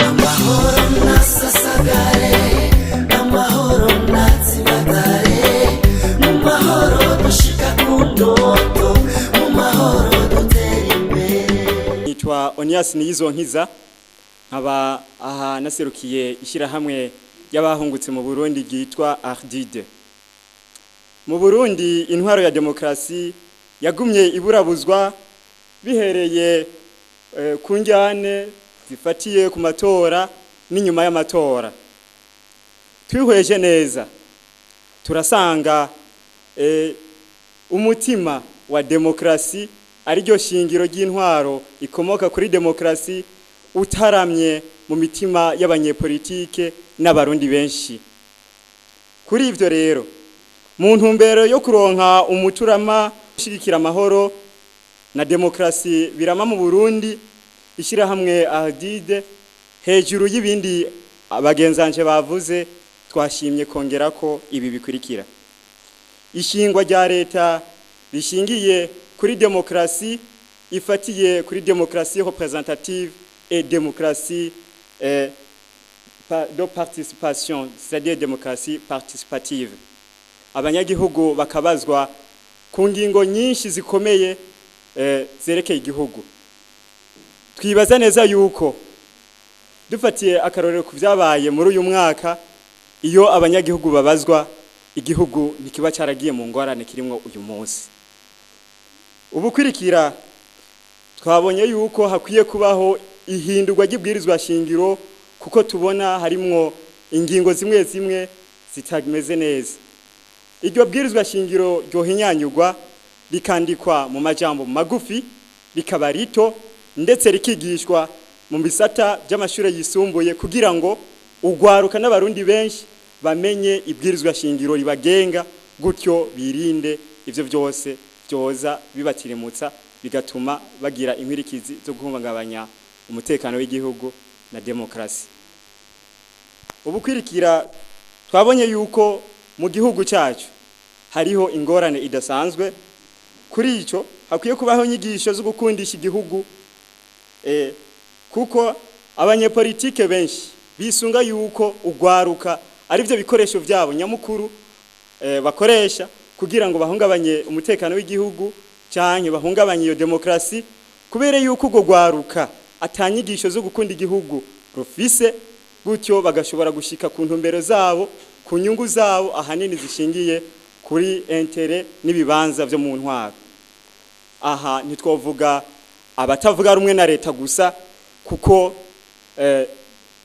amahoro nasasagare, amahoro natsibatare, mu mahoro dushika ku ndoto, mu mahoro dutera imbere. Nitwa Onias Niyizonkiza, nkaba aha naserukiye ishyirahamwe y'abahungutse mu Burundi ryitwa Ardide. Mu Burundi intwaro ya demokrasi yagumye iburabuzwa bihereye ku njyane zifatiye ku matora n'inyuma y'amatora. Twihweje neza turasanga umutima wa demokrasi ari ryo shingiro ry'intwaro ikomoka kuri demokrasi utaramye mu mitima y'abanyepolitike n'abarundi benshi. Kuri ivyo rero mu ntumbero yo kuronka umuturama ushigikira amahoro na demokrasi birama mu Burundi, ishyirahamwe Ardide hejuru y'ibindi abagenzanje bavuze twashimye kongera ko ibi bikurikira: ishingwa rya leta rishingiye kuri demokrasi ifatiye kuri demokrasi représentative et démocratie de participation, c'est-à-dire démocratie participative. Abanyagihugu bakabazwa ku ngingo nyinshi zikomeye zerekeye igihugu. Twibaza neza yuko dufatiye akarorero ku byabaye muri uyu mwaka, iyo abanyagihugu babazwa igihugu nikiba cyaragiye mu ngorane kirimo uyu munsi. Ubukurikira twabonye yuko hakwiye kubaho ihindurwa ry'ibwirizwa shingiro, kuko tubona harimwo ingingo zimwe zimwe zitameze neza. Iryo bwirizwa shingiro ryohinyanyurwa rikandikwa mu majambo magufi, rikaba rito, ndetse rikigishwa mu bisata by'amashuri yisumbuye kugira ngo ugwaruka n'abarundi benshi bamenye ibwirizwa shingiro ribagenga, gutyo birinde ivyo byose byoza bibatirimutsa bigatuma bagira inkwirikizi zo guhungabanya umutekano w'igihugu na demokrasi. Ubukwirikira twabonye yuko mu gihugu cyacu hariho ingorane idasanzwe. Kuri ico hakwiye kubaho inyigisho zo gukundisha igihugu, kuko abanyepolitike benshi bisunga yuko ugwaruka ari byo bikoresho byabo nyamukuru bakoresha kugira ngo bahungabanye umutekano w'igihugu cyane bahungabanye iyo demokrasi, kubera yuko ugo gwaruka atanyigisho zo gukunda igihugu rufise, gutyo bagashobora gushika ku ntumbero zabo, ku nyungu zabo ahanini zishingiye kuri intérêt n'ibibanza byo mu ntwaro. Aha ntitwovuga abatavuga rumwe na leta gusa, kuko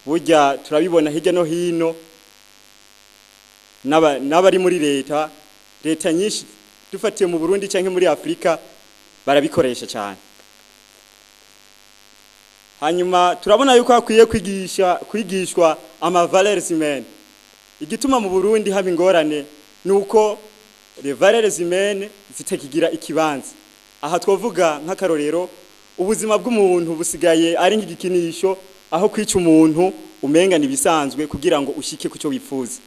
burya turabibona hirya no hino n'abari muri leta nyinshi dufatiye mu Burundi cyangwa muri Afrika barabikoresha cyane. Hanyuma turabona yuko hakwiye kwigishwa ama valeurs humaines. Igituma mu Burundi haba ingorane nuko les valeurs humaines zitakigira ikibanza. Aha twovuga nk'akarorero, ubuzima bw'umuntu busigaye ari nk'igikinisho, aho kwica umuntu umenga nibisanzwe kugira ngo ushike kucyo wifuza.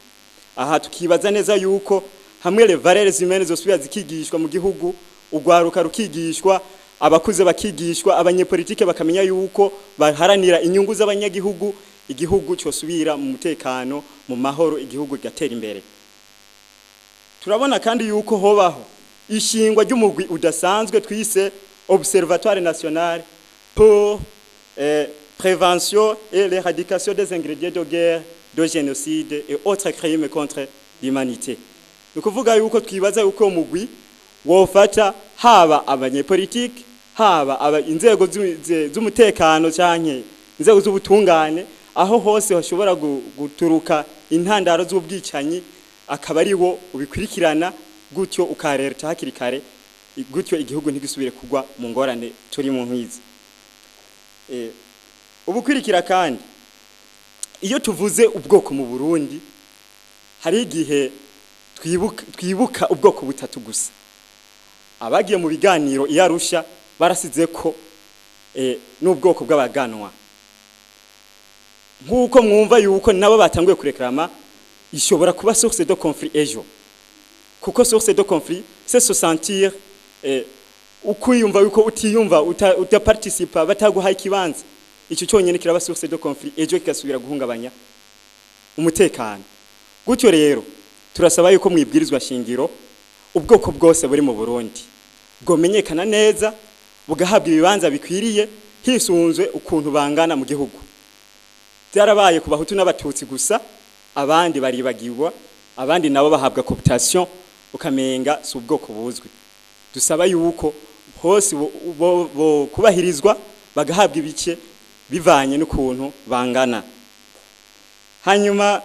Aha tukibaza neza yuko hamwe les valeurs humaines zosubira zikigishwa mu gihugu, ugwaruka rukigishwa, abakuze bakigishwa, abanyepolitike bakamenya yuko baharanira inyungu z'abanyagihugu, igihugu cyosubira mu mutekano, mu mahoro, igihugu gatera imbere. Turabona kandi yuko hobaho ishingwa ry'umugwi udasanzwe twise Observatoire national pour prévention et l'éradication des ingrédients de guerre, de génocide et autres crimes contre l'humanité. Nukuvuga yuko twibaza yuko umugwi wofata haba abanyepolitike, haba inzego z'umutekano cyane inzego z'ubutungane, aho hose hashobora guturuka intandaro z'ubwicanyi, akaba ari wo ubikurikirana, gutyo ukarereta hakiri kare, gutyo igihugu ntigisubire kugwa mu ngorane turi mu nkwizi. Ubukurikira kandi iyo tuvuze ubwoko mu Burundi, hari igihe twibuka ubwoko butatu gusa. Abagiye mu biganiro i Arusha barasize ko n'ubwoko bw'abaganwa, nk'uko mwumva yuko nabo batanguye kureklama ishobora kuba source de conflit ejo, kuko source de conflit c'est se sentir ukuyumva yuko utiyumva utaparticipa bataguhaye ikibanza, icyo cyonyine kiraba source de conflit ejo kigasubira guhungabanya umutekano. Gutyo rero turasaba yuko mwibwirizwa shingiro ubwoko bwose buri mu Burundi bwomenyekana neza bugahabwa ibibanza bikwiriye hisunzwe ukuntu bangana mu gihugu. Byarabaye ku Bahutu n'Abatutsi gusa, abandi baribagirwa, abandi nabo bahabwa cooptation ukamenga si ubwoko buzwi. Dusaba yuko hose bo kubahirizwa bagahabwa ibice bivanye n'ukuntu bangana. Hanyuma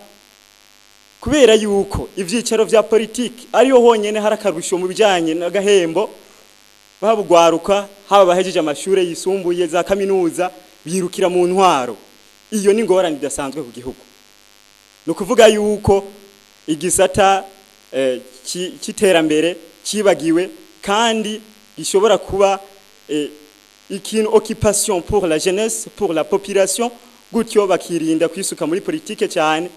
kubera yuko ivyicaro vya politiki ariyo honyene harakarusho mu bijanye n'agahembo, babugwaruka haba bahejeje amashure yisumbuye za kaminuza birukira mu ntwaro. Iyo ni ngorane idasanzwe ku gihugu. No kuvuga yuko igisata cy'iterambere kibagiwe kandi gishobora kuba ikintu occupation pour la jeunesse, pour la population, gutyo bakirinda kwisuka muri politike cyane,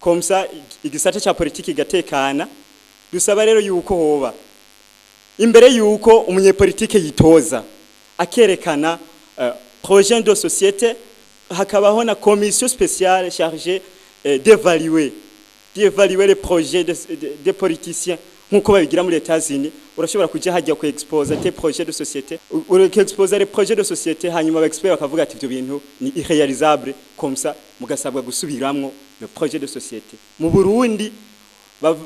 comme ça igisata cya politiki gatekana. Dusaba rero yuko hoba imbere yuko umunyepolitike yitoza akerekana projet de société, hakabaho na commission spéciale chargée d'évaluer les projets des politiciens nkuko babigira muri États-Unis. Urashobora kujya hajya ku exposer tes projets de société, exposer les projets de société, hanyuma expert bakavuga ati ibyo bintu ni irréalisable, comme ça mugasabwa gusubiramwo le projet de société. Mu Burundi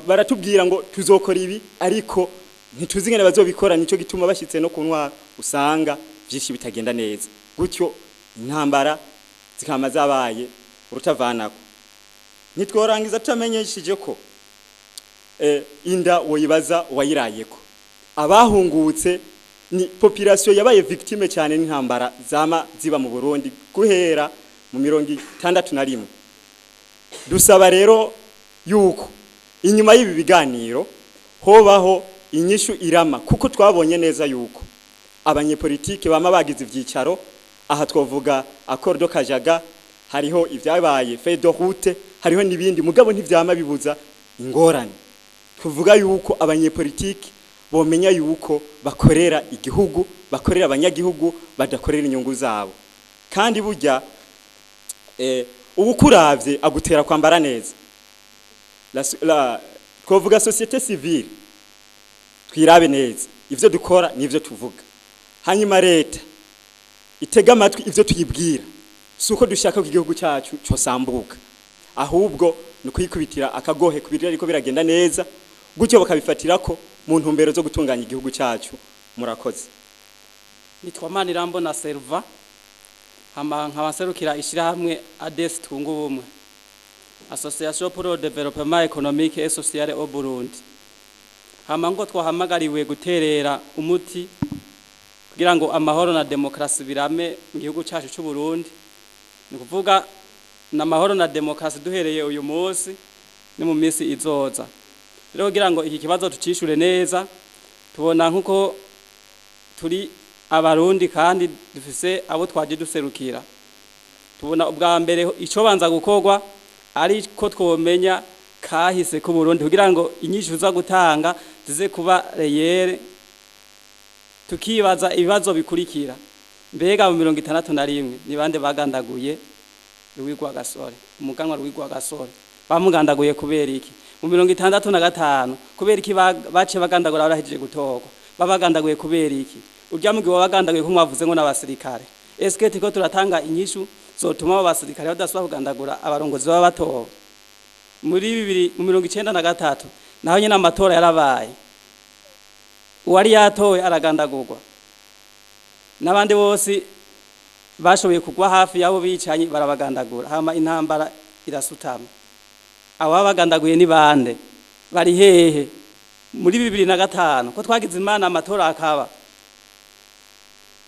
baratubwira ngo tuzokora ibi ariko ntituzingene bazobikora, nico gituma bashitse no kunwa usanga byinshi bitagenda neza. Gutyo intambara zikama zabaye urutavanako. Nitworangiza tutamenyeshije ko inda woyibaza wayirayeko. Abahungutse ni population yabaye victime cyane n'intambara zama ziba mu Burundi guhera mu 61. Dusaba rero yuko inyuma y'ibi biganiro hobaho inyishu irama, kuko twabonye neza yuko abanyepolitike bama bagize ivyicaro. Aha twovuga accord de Kajaga, hariho ivyabaye feuille de route, hariho nibindi mugabo ntivyama bibuza ingorane. Tuvuga yuko abanyepolitike bomenya yuko bakorera igihugu, bakorera abanyagihugu, badakorera inyungu zabo. Kandi burya ubukuravye agutera kwambara neza. Twovuga société civile twirabe neza ivyo dukora nivyo tuvuga. Hanyuma leta itega amatwi ivyo tuyibwira, suko dushaka ko igihugu cyacu cyosambuka, ahubwo nukuyikubitira akagohe kubirira ariko biragenda neza, gutyo bakabifatira ko mu ntumbero zo gutunganya igihugu cyacu. Murakoze. Nitwa Manirambona Serva, nkabaserukira ishirahamwe ADES Twunga Ubumwe, Association pour le développement économique et social au Burundi. Ngo twahamagariwe guterera umuti kugira ngo amahoro na demokrasi birame mu gihugu cyacu cy'u Burundi. Ni kuvuga na amahoro na demokrasi duhereye uyu munsi ni mu minsi izoza. Rero kugira ngo iki kibazo tucishure neza, tubona nkuko turi abarundi kandi dufise abo twaje duserukira. Tubona ubwa mbere ico banza gukorwa ari ko twomenya kahise ku Burundi kugira ngo inyishu za gutanga zize kuba reyere. Tukibaza ibibazo bikurikira: mbega mu 61 ni bande bagandaguye Ruwigwa Gasore, umuganwa Ruwigwa Gasore? Bamugandaguye kubera iki? Mu 65 kubera iki bace bagandagura barahejeje gutorwa? Babagandaguye kubera iki? Urya mugiwe bagandaguye ko mwavuze ngo n'abasirikare. Eske tiko turatanga inyishu zotuma abasirikare badasubira kugandagura abarongozi baba batowe? Muri 1993 naho nyina amatora yarabaye, uwari yatowe aragandagurwa, n'abandi bose bashoboye kugwa hafi yabo bicanye barabagandagura. Hama intambara irasutama. Aba bagandaguye ni bande? Bari hehe? Muri 2005 ko twagize imana amatora akaba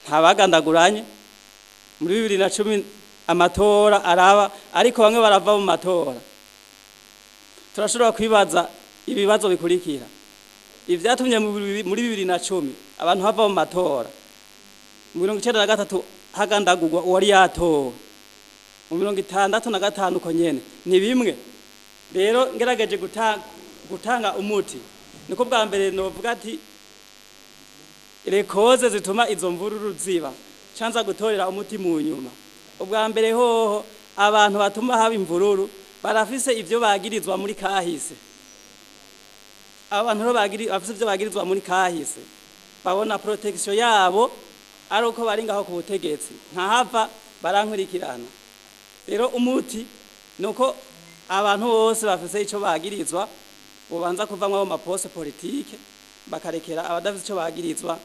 ntabagandaguranye. Muri 2010 amatora araba ariko bamwe barava mu matora. Turashobora kwibaza ibibazo bikurikira: ivyatumye muri 2010 abantu hava mu matora, mu 1993 hagandagurwa uwari yatowe, mu 1965 ko nyene ni bimwe. Rero ngerageje gutanga umuti, niko bwa mbere novuga ati rekoze zituma izo mvururu ziba, canza gutorera umuti mu nyuma. ubwa mbere hoho abantu batuma haba imvururu barafise ivyo bagirizwa muri kahise. Abantu rero bafise ivyo bagirizwa muri kahise babona protection yabo ari uko bari ngaho ku butegetsi ntahava barankurikirana. Rero umuti nuko abantu bose bafise ico bagirizwa bobanza kuvamwa mu mapose politike bakarekera abadafise ico bagirizwa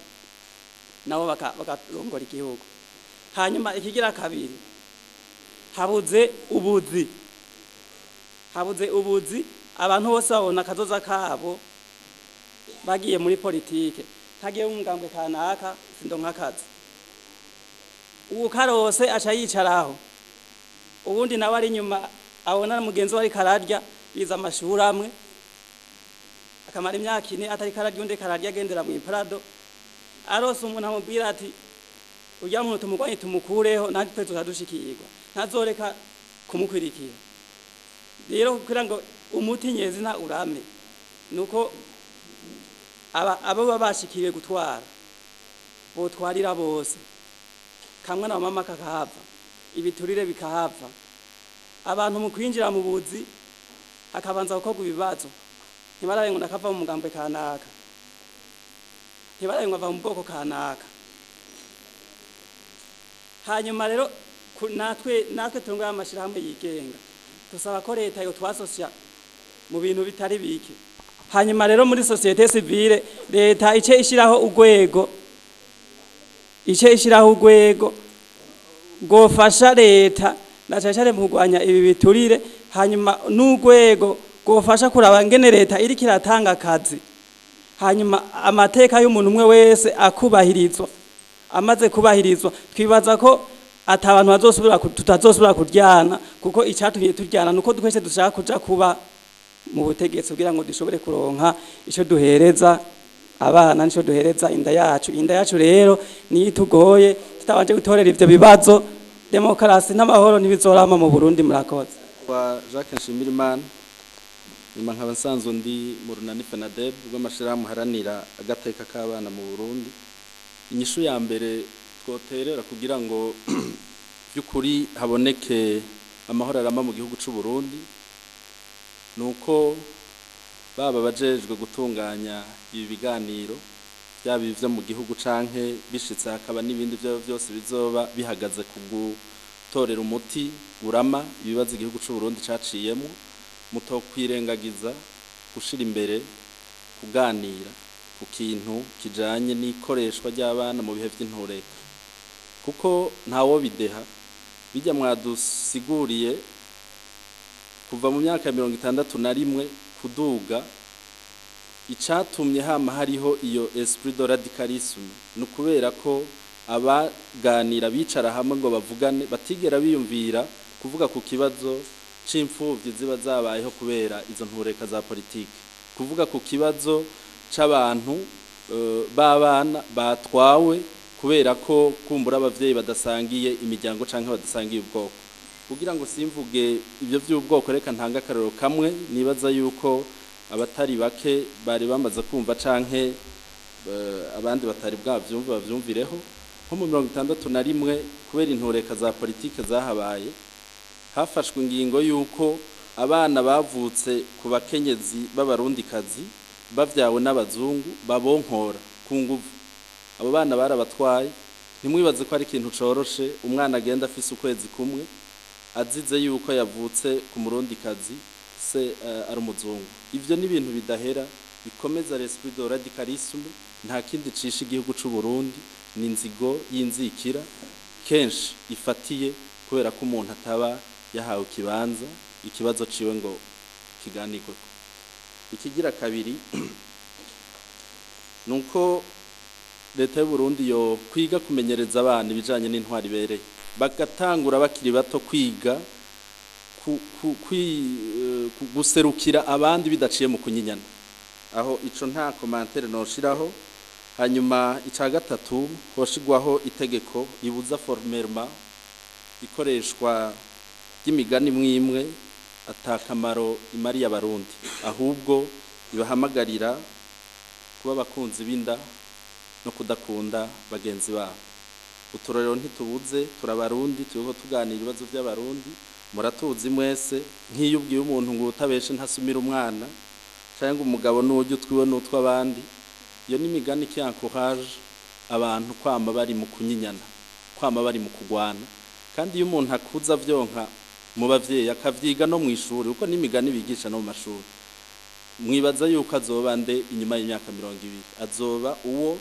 nabo bakarongora igihugu. Hanyuma ikigira kabiri habuze ubuzi abantu bose babona kazoza kabo bagiye muri politike ntagiye umugambwe kanaka sindonka akazi. Uwo karose aca yicaraho ubundi nawe ari nyuma abona mugenzi wari kararya biza amashuri amwe akamara imyaka 4 atari kararya undi kararya agendera mu iparado arose umuntu amubwira ati urya muntu tumugwanye tumukureho nanti twe tuzadushikirwa ntazoreka kumukwirikira. Rero kugira ngo umuti nyezina urame nuko abo babashikiriye gutwara botwarira bose kamwe na mama kakahava ibiturire bikahava abantu mu kwinjira mu buzi akabanza gukorwa ibibazo ntibaraye ngo nakava mu mugambwe kanaka ntibaraye ngo ava mu bwoko kanaka. Hanyuma rero natwe tunga amashirahamwe yigenga tusaba ko leta yo twasosya mu bintu bitari bike. Hanyuma rero muri societe civile leta ice ishiraho urwego gofasha leta na cyane mu kugwanya ibi biturire. Hanyuma n'urwego gofasha kuraba ngene leta iri kiratanga akazi. Hanyuma amateka y'umuntu umwe wese akubahirizwa. Amaze kubahirizwa twibaza ko atabantu tutazosubira kuryana kuko icatumye turyana nuko twese dushaka kuja kuba mu butegetsi kugira ngo dushobore kuronka ico duhereza abana nico duhereza inda yacu rero niyo tugoye tutabanje gutorera ivyo bibazo demokarasi n'amahoro ntibizorama mu Burundi. Murakoze. Kwa Jacques Nshimirimana nyuma nkaba nsanzwe ndi mu runani FENADEB rw'amashirahamwe haranira agateka k'abana mu Burundi. Inyishu ya mbere twoterera kugira ngo byukuri haboneke amahoro arama mu gihugu c'u Burundi nuko baba bajejwe gutunganya ibi biganiro byaba ivyo mu gihugu canke bishitse hakaba n'ibindi byose bizoba bihagaze ku gutorera umuti urama ibibazo igihugu c'u Burundi caciyemo mutokwirengagiza gushira imbere kuganira ku kintu kijanye n'ikoreshwa ry'abana mu bihe vy'intureka kuko ntawo bideha bijya mwadusiguriye kuva mu myaka ya 61 kuduga icatumye hama hariho iyo esprit de radicalisme nukubera ko abaganira bicara hamwe ngo bavugane batigera biyumvira kuvuga ku kibazo c'imfuvyi ziba zabayeho kubera izo ntureka za politike kuvuga ku kibazo c'abantu babana batwawe kubera ko kumbura abavyeyi badasangiye imiryango canke badasangiye ubwoko kugira ngo simvuge ivyo vy'ubwoko reka ntanga akarero kamwe nibaza yuko abatari bake bari bamaze kumva canke abandi batari bwavyumva bavyumvireho nko mu 61 kubera intureka za politike zahabaye hafashwe ingingo yuko abana bavutse ku bakenyezi b'abarundikazi bavyawe n'abazungu babonkora ku nguvu abo bana barabatwaye ntimwibaze ko ari ikintu coroshe umwana agenda afise ukwezi kumwe azize yuko yavutse ku murundikazi se ari umuzungu ivyo ni ibintu bidahera bikomeza l'esprit de radicalisme nta kindi cisha igihugu c'u Burundi ni inzigo y'inzikira kenshi ifatiye kubera ko umuntu ataba yahawe kibanza ikibazo ciwe ngo kiganirwe. Ikigira kabiri nuko leta y'u Burundi yo kwiga kumenyereza abana ibijanye n'intwari bereye bagatangura bakiri bato kwiga guserukira abandi bidaciye mu kunyinyana aho ico nta commentaire noshiraho. Hanyuma ica gatatu hoshigwaho itegeko ribuza formellement ikoreshwa ry'imigani mwimwe atakamaro imari y'abarundi ahubwo ibahamagarira kuba bakunzi binda no kudakunda bagenzi babo. uturorero ntitubuze turabarundi turiko tuganira ibibazo by'abarundi muratuzi mwese nk'iyo ubwiye umuntu ngo utabeshe ntasumira umwana cyangwa umugabo n'ujye utwiwe n'utw'abandi iyo ni imigani qui encourage abantu kwama bari mu kunyinyana kwama bari mu kugwana kandi iyo umuntu akuza vyonka mu bavyeyi akavyiga no mu ishuri uko n'imigani bigisha no mu mashuri mwibaza yuko azoba nde inyuma y'imyaka 200 azoba uwo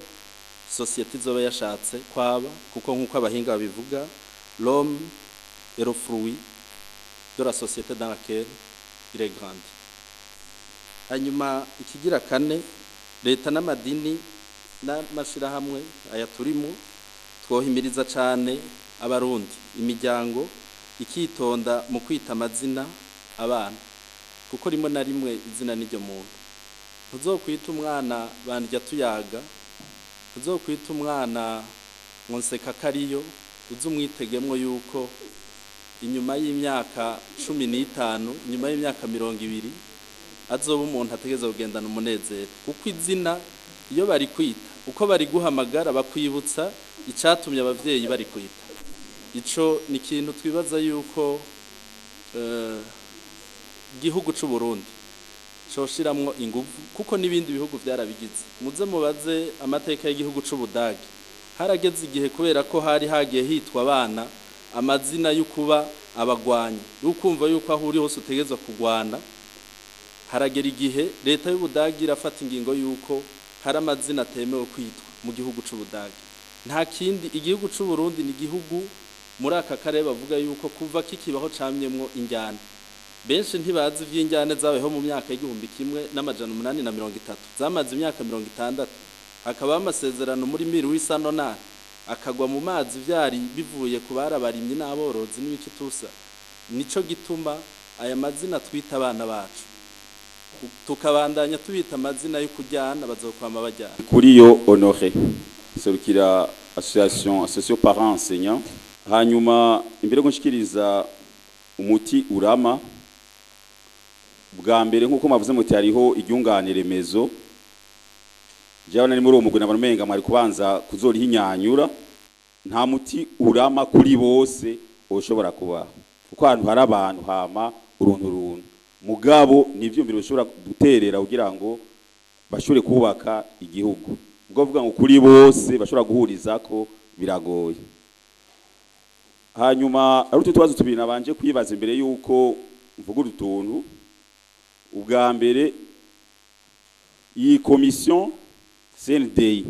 societe izoba yashatse kwaba kuko nkuko abahinga babivuga l'homme est le fruit de la société dans laquelle il est grandi. Hanyuma ikigira kane leta n'amadini n'amashirahamwe aya turimo twohimiriza cyane abarundi imiryango ikitonda mu kwita amazina abana kuko rimwe na rimwe izina n'iryo muntu tuzokwita umwana bandya tuyaga tuzokwita umwana ngonseka kariyo uzumwitegemwe yuko inyuma y'imyaka 15 inyuma y'imyaka 200 azoba umuntu ategeza kugendana umunezero kuko izina iyo bari kwita uko bari guhamagara bakwibutsa icatumye abavyeyi bari kwita ico ni kintu twibaza yuko gihugu c'u Burundi coshiramwo ingufu kuko nibindi bihugu byarabigize muze mubaze amateka y'igihugu c'u Budagi harageze igihe kubera ko hari hagiye hitwa abana amazina y'ukuba abagwanyi ukumva yuko aho uri hose utegezwa kugwana haragera igihe leta y'Ubudagi irafata ingingo yuko hari amazina atemewe kwitwa mu gihugu c'u Budagi nta kindi igihugu c'u Burundi ni igihugu muri aka karere bavuga yuko kuva kikibaho camyemwo injyana benshi ntibazi vy'injyane zabeho mu myaka y'igihumbi kimwe n'amajana 830 zamaze imyaka 60 hakaba amasezerano muri 1808 akagwa mu mazi vyari bivuye ku barabarimye n'aborozi n'ibiki tusa nico gituma aya mazina twita abana bacu tukabandanya tubita amazina yo kujyana bazokwama bajyana kuri yo Honoré serukira association parents enseignants hanyuma imbere gushikiriza umuti urama bwa mbere nkuko mavuze muti hariho igyunganire remezo jabana ni muri uwo mugwi n'abamenga mwari kubanza kuzori hinyanyura nta muti urama kuri bose ushobora kuba kuko ahantu hari abantu hama uruntu mugabo nivyo mbere ushobora guterera kugira ngo bashobore kubaka igihugu ubwo vuga ngo kuri bose bashobora guhuriza ko biragoye hanyuma ari tutubazo tubiri nabanje kwibaza imbere yuko mvuga utuntu ubwa mbere iyi commission CNDI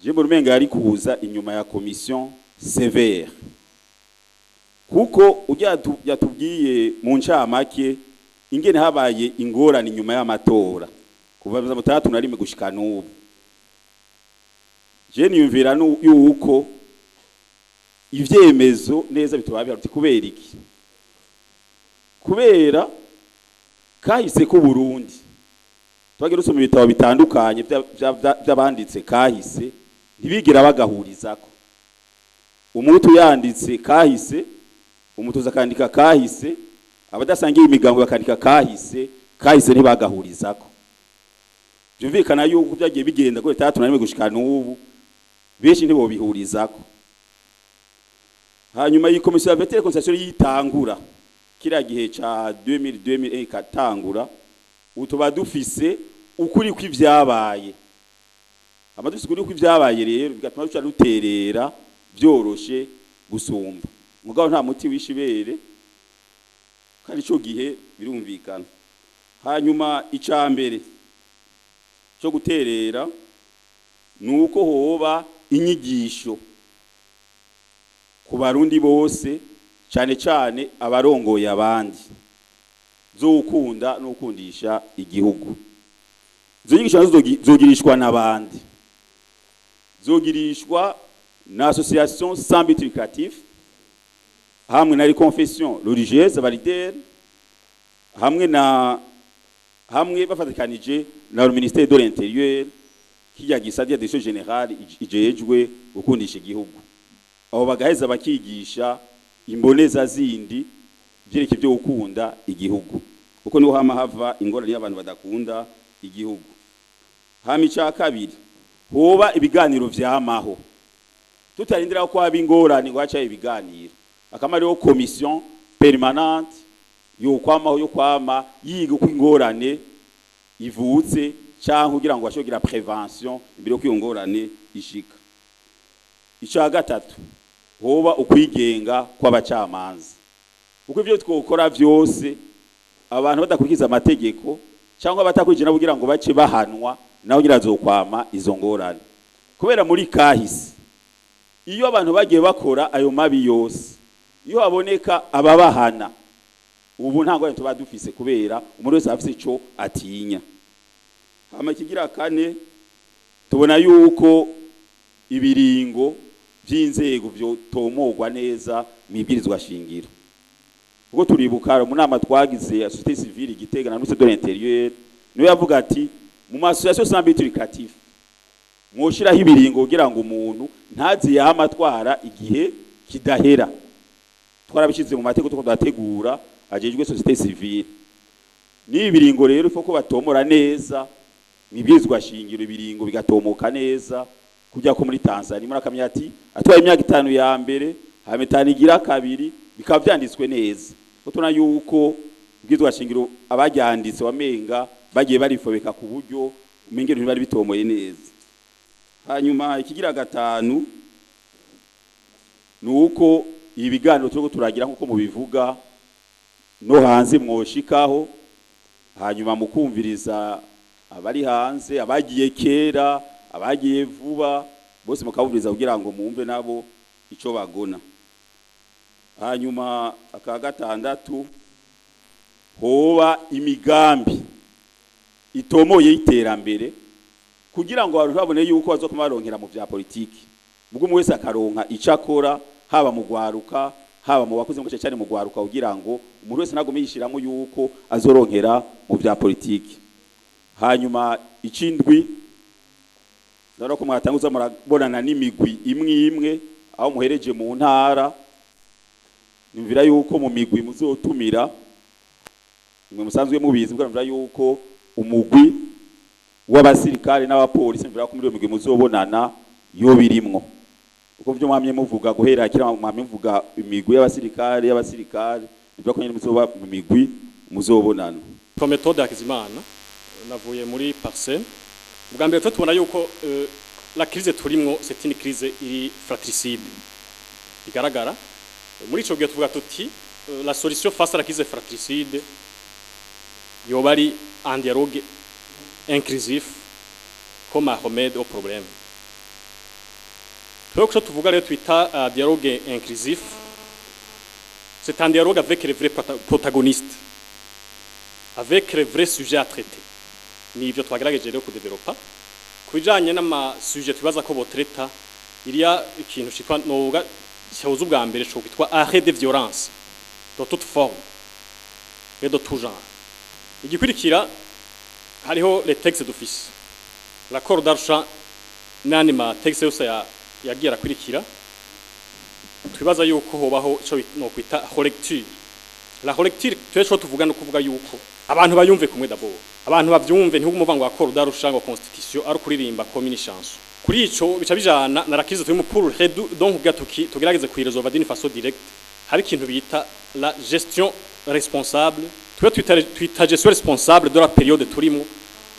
Jembo rumenga yari kuza inyuma ya commission sévère kuko ujya yatubwiye mu ncamake ingene habaye ingorane inyuma y'amatora kuva mu 3 na rimwe gushika n'ubu je niyumvira yuko ivyemezo neza bitubabira uti kubera iki kubera kahise ku Burundi twagira usoma ibitabo bitandukanye by'abanditse kahise ntibigira bagahurizako umutu yanditse kahise umutuza kandika kahise abadasangiye imigambo bakandika kahise ntibagahurizako byumvikana yuko byagiye bigenda ko 3 na rimwe gushika n'ubu benshi ntibo bihurizako hanyuma iyi komisiyo ya veterinary concession yitangura kira gihe ca 2001 katangura utuba dufise ukuri kw'ivyabaye amadufise ukuri kw'ivyabaye rero bigatuma duca duterera byoroshe gusumba mugabo nta muti wishibere kandi ico gihe birumvikana hanyuma icambere cyo guterera nuko hoba inyigisho ku barundi bose cyane cyane abarongoye abandi zo gukunda no gukundisha igihugu zo nyigisho zogirishwa n'abandi zogirishwa na association sans but lucratif hamwe na confession religieuse validaire hamwe bafatikanije na ministère de l'intérieur kijya gisadiya de général ijejwe gukundisha igihugu abo bagaheza bakigisha imboneza zindi byereke byo gukunda igihugu kuko niho hava ingorane y'abantu badakunda igihugu hama icya kabiri hoba ibiganiro vyamaho tutarindira ko haba ingorane ngo hacaye ibiganiro akama ariho commission permanente yo kwama yiga uko ingorane ivutse cyangwa kugira ngo bashogira prevention imbere ko ingorane ishika. Icya gatatu hoba ukwigenga kw'abacamanza uko ivyo twokora vyose abantu badakurikiza amategeko cyangwa batakurikije kugira ngo bace bahanwa naho nyirazokwama izo ngorane kubera muri kahise iyo abantu bagiye bakora ayo mabi yose iyo haboneka ababahana ubu ntango tuba dufise kubera umuntu wese afise ico atinya. Hama kigira kane tubona yuko ibiringo by'inzego byo tomogwa neza mibwirizwa shingiro ubwo turibuka mu nama twagize ya société civile Gitega na ministre de l'intérieur niwe yavuga ati mu association sans but lucratif mwoshiraho ibiringo kugira ngo umuntu ntazi yahamatwara igihe kidahera twarabishize mu mateko tuko dategura ajejwe société civile ni ibiringo rero foko batomora neza mibwirizwa shingiro ibiringo bigatomoka neza kujya ko muri Tanzania muri akamyati atwaye imyaka 5 ya mbere hametana igira kabiri bikaba byanditswe neza utona yuko bwizwa shingiro abaryanditse wamenga bagiye barifobeka ku buryo umengero ntibari bitomoye neza. Hanyuma ikigira gatanu nuko ibiganiro cyo turagira nkuko mubivuga no hanze mwoshikaho hanyuma mukumviriza abari hanze abagiye kera abagiye vuba bose mukaburiza kugira ngo mumve nabo ico bagona. Hanyuma aka gatandatu hoba imigambi itomoye iterambere kugira ngo abantu babone yuko bazokumaronkera mu vya politiki ubwo umwe wese akaronka icakora haba mu gwaruka haba mu bakozi mu gice cyane mu gwaruka kugira ngo umuntu wese nagome yishiramo yuko azoronkera mu vya politiki. Hanyuma icindwi ndaro ko mwatanguza murabonana n'imigwi imwe aho muhereje mu ntara nimvira yuko mu migwi muzotumira mwe musanzwe mubizi bwa mvira yuko umugwi w'abasirikare n'abapolisi mvira ko muri migwi muzobonana yo birimwo uko byo mwamye muvuga guhera kira mwamye muvuga imigwi y'abasirikare mvira ko nyine muzoba mu migwi muzobonana. Prometode Hakizimana navuye muri Parcel ubwa mbere tubona yuko la crise turimwo c'est une crise iri fratricide igaragara muri ico gihe tuvuga tuti la solution face à la crise fratricide yoba ari un dialogue inclusif comme un remède au problème. Donc ce tuvuga rero twita dialogue inclusif c'est un dialogue avec les vrais protagonistes avec les vrais sujets à traiter. Ni ivyo twagerageje rero kudevelopa kubijanye n'amasujet tubaza ko botreta iriya ikintu shitwa noga cyahuza ubwa mbere cyo kwitwa arrêt de violence de toute forme et de tout genre. Igikurikira hariho les textes d'office l'accord d'Arusha nani ma texte yose yagira kurikira twibaza yuko hobaho cyo no kwita relecture. La relecture twesho tuvuga no kuvuga yuko abantu bayumve kumwe d'abord abantu bavyumve ntihugumuva ngo accord d'Arusha ngo constitution ari kuririmba commune chance kuri ico bica bijana na rakize turi mu pour donc gatuki tugerageze kuyiresolva d'une façon directe hari ikintu bita la gestion responsable twita gestion responsable de la période turimo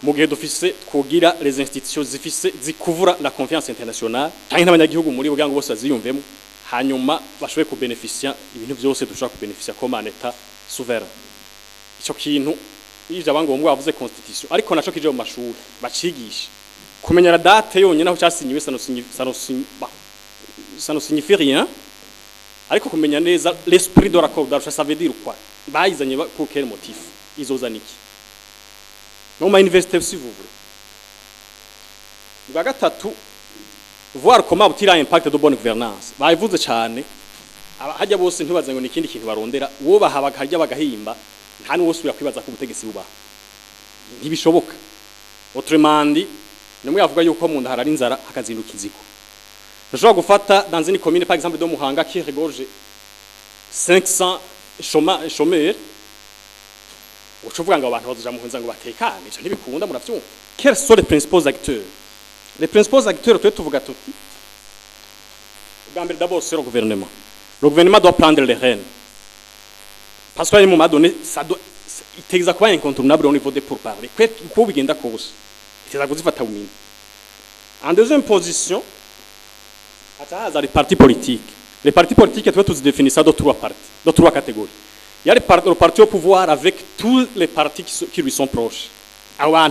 mu gihe dufise kugira les institutions zifise zikuvura la confiance internationale kandi n'abanyagihugu muri bugango bose baziyumvemo hanyuma bashoboye ku beneficia ibintu byose dushaka ku beneficia comme un état souverain. Ico kintu ije abangombwa bavuze constitution ariko naco kije mu mashuri bacigisha kumenya la date yonyine aho cyasinyiwe ça ne signifie rien ariko kumenya neza l'esprit de l'accord d'Arusha ça veut dire quoi bayizanye pour quel motif izozaniki no ma université si vous voulez. Bwa gatatu voir comment butira impact de bonne gouvernance bayivuze cyane hajya bose ntibaze ngo nikindi kintu barondera wo bahabaga hajya bagahimba nta n'uwo usubira kwibaza ko ubutegetsi bubaho ntibishoboka. Autrement nimwe yavuga yuko mu ndahara inzara hakazinduka inziko nashobora gufata dans une commune par exemple de Muhanga qui regorge 500 chômeurs ucuvuga ngo abantu bazoja mu hunza ngo batekane cyo ntibikunda muravyumva. Quels sont les principaux acteurs? Les principaux acteurs tuvuga tuti Gambler, d'abord, c'est le gouvernement. Le gouvernement doit prendre les rênes. Parce qu'à un moment donné, il est incontournable au niveau des pourparlers. En deuxième position, les partis politiques. Les partis politiques, tu se définissent de trois catégories. Il y a le parti au pouvoir avec tous les partis qui lui sont proches. La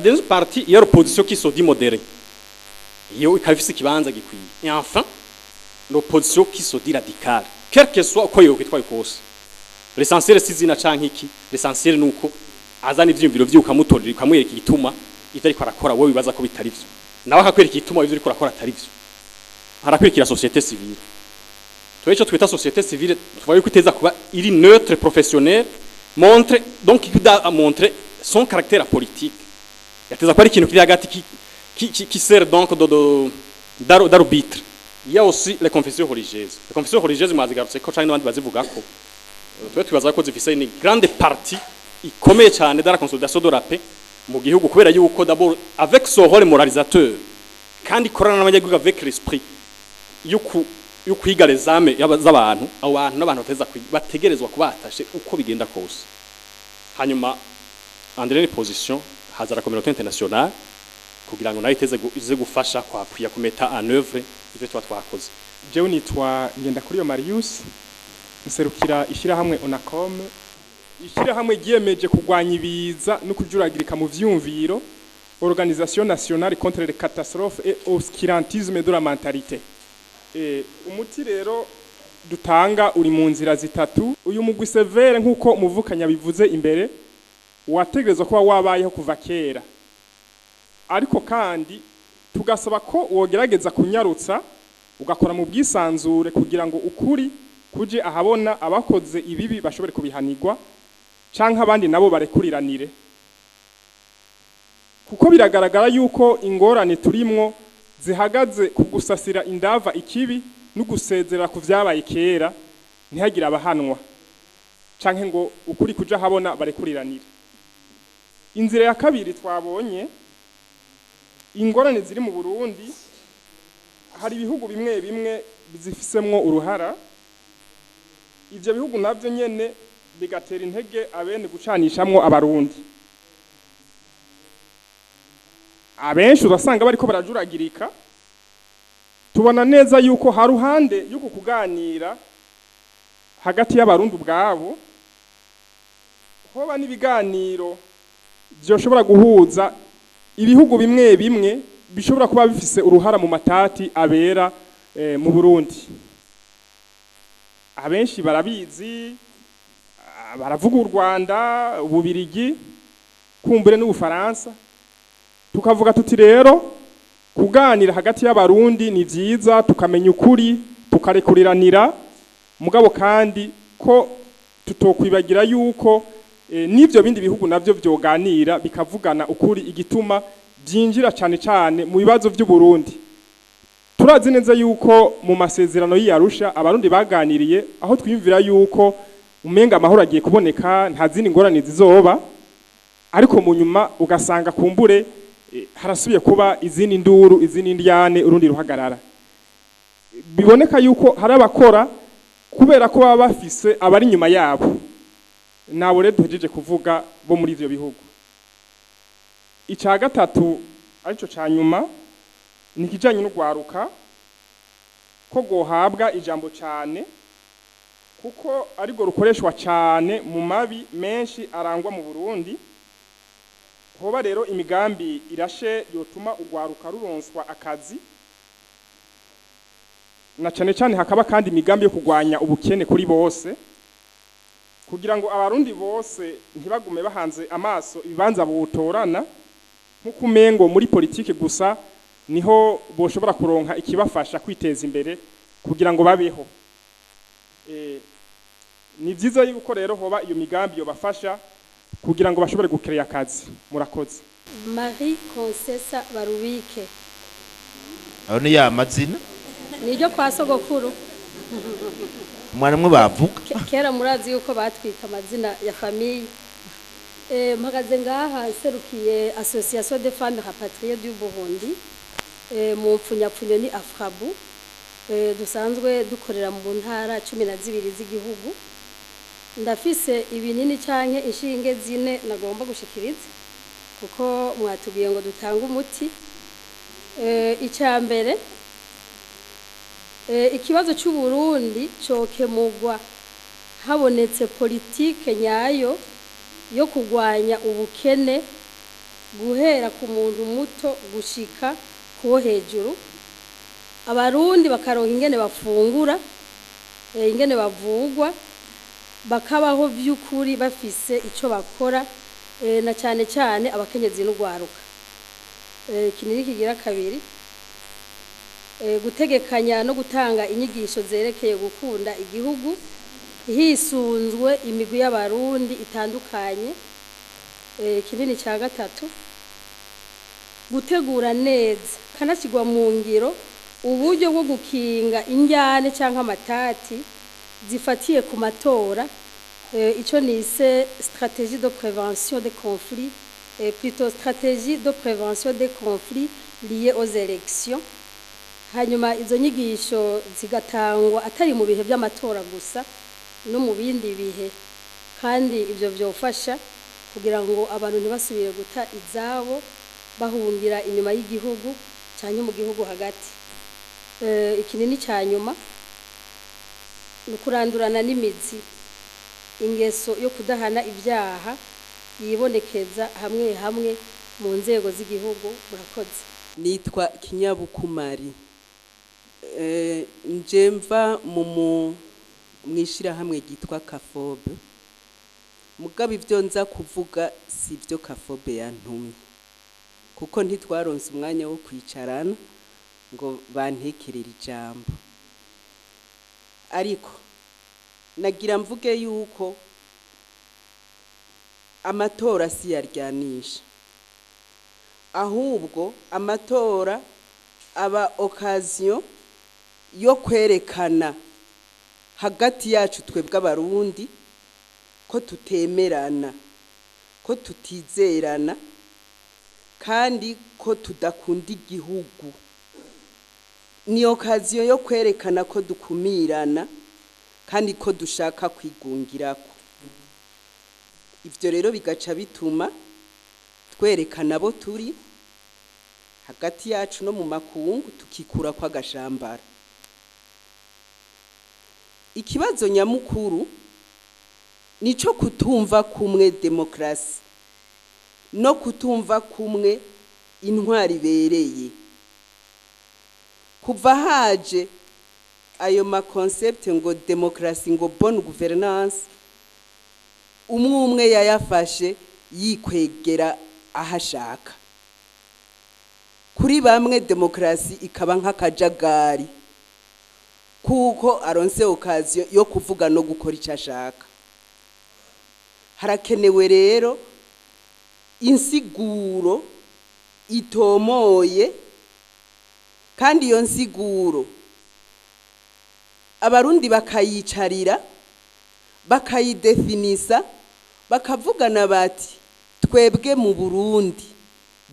deuxième partie, il y a l'opposition qui se dit modérée. Et enfin, l'opposition qui se dit radicale. Quel que soit quoi l'essentiel c'est zina chankiki, l'essentiel nuko azana ivyumviro vy'ukamutorera ukamwereka igituma ivyo ariko arakora wowe bibaza ko bitari byo. Nawe akakwereka igituma ivyo ariko arakora atari byo. Arakwirikira société civile. Twecho twita société civile, tuvaye kwiteza kuba iri neutre professionnel, montre donc il doit montrer son caractère politique. Yateza ko ari ikintu kiri hagati qui sert donc d'arbitre. Il y a aussi les confessions religieuses. Les confessions religieuses, moi, c'est quand on va dire tu vas ko zifise une grande partie ikomeye cyane dans la consolidation de la paix mu gihugu kubera yuko d'abord avec son rôle moralisateur kandi korana n'abanyagihugu avec l'esprit y'ukwiga les âmes z'abantu abantu n'abantu bategerezwa kubatashe uko bigenda kose. Hanyuma en dernière position haza la communauté internationale kugira ngo nayo iteze gufasha kwakwiya kumeta en œuvre ivyo twakoze. Jewe nitwa Ngendakuriyo Marius, nserukira ishirahamwe Onacom. Ishirahamwe ryiyemeje kugwanya ibiza no kujuragirika mu vyumviro, Organisation nationale contre les catastrophes et obscurantisme de la mentalité. Umuti rero dutanga uri mu nzira zitatu. Uyu mugwi severe nkuko umuvukanya bivuze imbere, wategerezwa kuba wabayeho kuva kera. Ariko kandi tugasaba ko wogerageza kunyarutsa ugakora mu bwisanzure kugira ngo ukuri kuje ahabona abakoze ibibi bashobore kubihanirwa canke abandi nabo barekuriranire. Kuko biragaragara yuko ingorane turimwo zihagaze kugusasira indava ikibi no gusezera ku vyabaye kera ntihagira abahanwa canke ngo ukuri kuje ahabona barekuriranire. Inzira ya kabiri twabonye ingorane ziri mu Burundi, hari ibihugu bimwe bimwe bizifisemwo uruhara. Ivyo bihugu navyo nyene bigatera intege abene gucanishamwo abarundi. Abenshi urasanga bariko barajuragirika. Tubona neza yuko haruhande yuko kuganira hagati y'abarundi ubwabo hoba n'ibiganiro byoshobora guhuza ibihugu bimwe bimwe bishobora kuba bifise uruhara mu matati abera mu Burundi. Abenshi barabizi, baravuga u Rwanda, Ububirigi, kumbure n'Ubufaransa. Tukavuga tuti rero kuganira hagati y'abarundi ni vyiza, tukamenya ukuri, tukarekuriranira, mugabo kandi ko tutokwibagira yuko n'ivyo bindi bihugu navyo vyoganira bikavugana ukuri igituma byinjira cyane mu bibazo by'u Burundi. Turazi neza yuko mu masezerano y'Arusha abarundi baganiriye aho twiyumvira yuko umenga amahoro agiye kuboneka, nta zindi ngorane zizoba, ariko mu nyuma ugasanga kumbure harasubiye kuba izindi nduru, izindi ndyane, urundi ruhagarara. Biboneka yuko hari abakora kubera ko baba bafise abari nyuma yabo. Nabo rero duhejeje kuvuga bo muri ivyo bihugu. Ica gatatu arico ca nyuma ni kijanye no gwaruka ko gohabwa ijambo cyane kuko arigo rukoreshwa cyane mu mabi menshi arangwa mu Burundi. Hoba rero imigambi irashe yotuma ugwaruka ruronswa akazi, na cyane hakaba kandi imigambi yo kugwanya ubukene kuri bose, kugira ngo abarundi bose ntibagume bahanze amaso ibibanza butorana nkuko umengo muri politike gusa niho boshobora kuronka ikibafasha kwiteza imbere kugira ngo babeho. Ni vyiza yuko rero hoba iyo migambi yo bafasha kugira ngo bashobore gukereya akazi. Murakoze. Marie Concessa Barubike. Aho ni ya mazina? Niryo kwa sogokuru. Mwana mwe bavuga. Kera murazi yuko batwika amazina ya famille. Mpagaze ngaha serukiye Association des femmes rapatriées du Burundi. mu mpfunyapfunyo ni afrabu dusanzwe dukorera mu ntara 12 z'igihugu. Ndafise ibinini canke inshinge zine nagomba gushikiriza kuko mwatubwiye ngo dutanga umuti. Icambere ikibazo cy'u Burundi cokemugwa habonetse politike nyayo yo kugwanya ubukene guhera ku muntu muto gushika kuwo hejuru. Abarundi bakaronka ingene bafungura, ingene bavugwa, bakabaho by'ukuri bafise ico bakora, na cyane cyane abakenyezi n'ugwaruka. Kinini kigira kabiri, gutegekanya no gutanga inyigisho zerekeye gukunda igihugu hisunzwe imigwi y'abarundi itandukanye. Kinini cya gatatu, gutegura neza kanashyirwa mu ngiro uburyo bwo gukinga injyane cyangwa amatati zifatiye ku matora, icyo nise stratégie de prévention des conflits, plutôt stratégie de prévention des conflits liés aux élections. Hanyuma izo nyigisho zigatangwa atari mu bihe by'amatora gusa no mu bindi bihe, kandi ibyo byofasha kugira ngo abantu ntibasubire guta izabo bahungira inyuma y'igihugu cyane mu gihugu hagati. Ikinini cya nyuma nukurandurana n'imizi ingeso yo kudahana ibyaha yibonekeza hamwe hamwe mu nzego z'igihugu. Murakoze. Nitwa Kinyabukumari, njemva mwishira hamwe gitwa Kafobe. Mugabo ivyo nza kuvuga si byo Kafobe yantumye, kuko ntitwaronse umwanya wo kwicarana ngo bantekerera ijambo. Ariko nagira mvuge yuko amatora si yaryanisha, ahubwo amatora aba occasion yo kwerekana hagati yacu twebwe abarundi ko tutemerana, ko tutizerana, kandi ko tudakunda igihugu. Ni occasion yo kwerekana ko dukumirana kandi ko dushaka kwigungirako. Ivyo rero bigaca bituma twerekana abo turi hagati yacu no mu makungu, tukikura kwa gashambara. Ikibazo nyamukuru nico kutumva kumwe demokrasi no kutumva kumwe intwari bereye. Kuva haje ayo ma concept ngo demokrasi ngo bonne gouvernance, umwe yayafashe yikwegera ahashaka. Kuri bamwe demokrasi ikaba nk'akajagari kuko aronse occasion yo kuvuga no gukora icyo ashaka. Harakenewe rero insiguro itomoye, kandi iyo nsiguro abarundi bakayicarira bakayidefinisa, bakavugana bati twebwe mu Burundi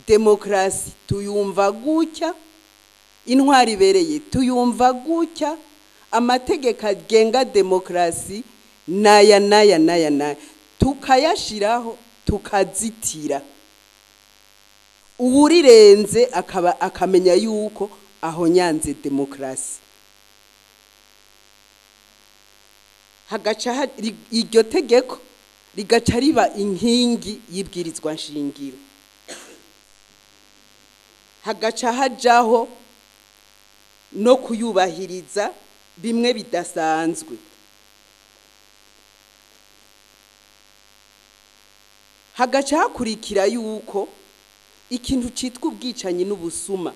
demokrasi tuyumva gutya, intwari bereye tuyumva gutya, amategeko agenga demokrasi naya tukayashiraho tukazitira. Uwurirenze akamenya yuko aho nyanze demokrasi. Hagaca iryo tegeko rigaca riba inkingi y'ibwirizwa nshingiro. Hagaca hajaho no kuyubahiriza bimwe bidasanzwe. Hagaca hakurikira yuko ikintu citwa ubwicanyi n'ubusuma